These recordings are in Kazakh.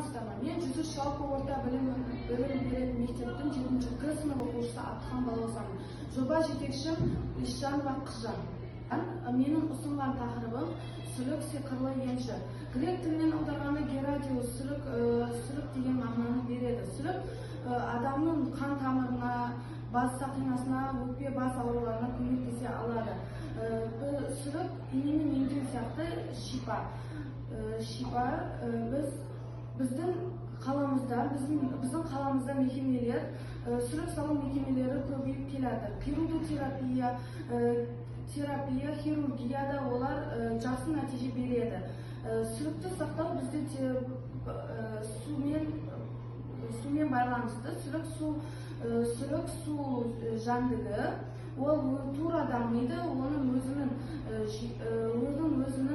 астана. Мен 103 жалпы орта білім беретін мектептің 7-ші К сынып оқушысы Атқан Балаусамын. Жоба жетекшім Ишжанова Қызжан. Менің ұсынған тақырыбым сүлік сиқырлы енші. Грек тілінен аударғанда герадиус сүлік деген мағынаны береді. Сүлік адамның қан тамырына, бас сақинасына, өкпе бас ауруларына көмектесе алады. Сүлік инені емдеу сияқты шипа. Біздің қаламызда мекемелер, сүлік салу мекемелері көбейіп келеді. Пирудотерапия, хирургияда олар жақсы нәтиже береді. Сүлікті сақтау бізде сумен байланысты. Сүлік су жәндігі, ол тура дамиды, оның өзінің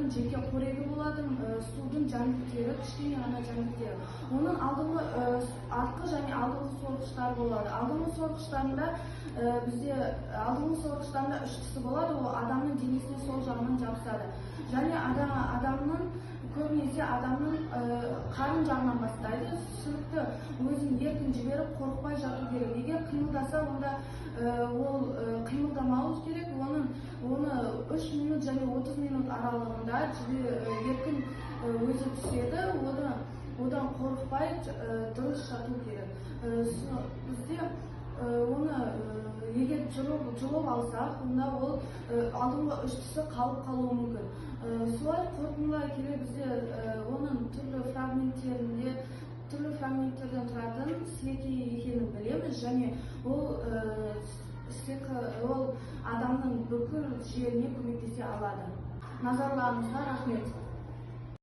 жеке қорегі болады, судың жәндіктері, кішкене ғана жәндіктері. Оның артқы және алдыңғы сорғыштары болады. Алдыңғы сорғыштарында үштісі болады, ол адамның денесіне сол жағынан жабысады. Және көбінесе адамның қарын жағынан бастайды. Сүлікті өзін еркін жіберіп, қорықпай жату керек. Егер қимылдаса, онда ол қимылдамауыз керек. Оны 3 минут және 30 минут аралығында еркін өзі түседі. Одан қорықпай дұрыс жату керек. Бізде оны егер жұлып алсақ, онда ол алдыңғы үштісі қалуы мүмкін. Солай қорытындылай келе бізде оның түрлі фрагменттерден тұратын сілекей екенін білеміз, және ол адамның бүкіл жүйелеріне көмектесе алады. Назарларыңызға рахмет.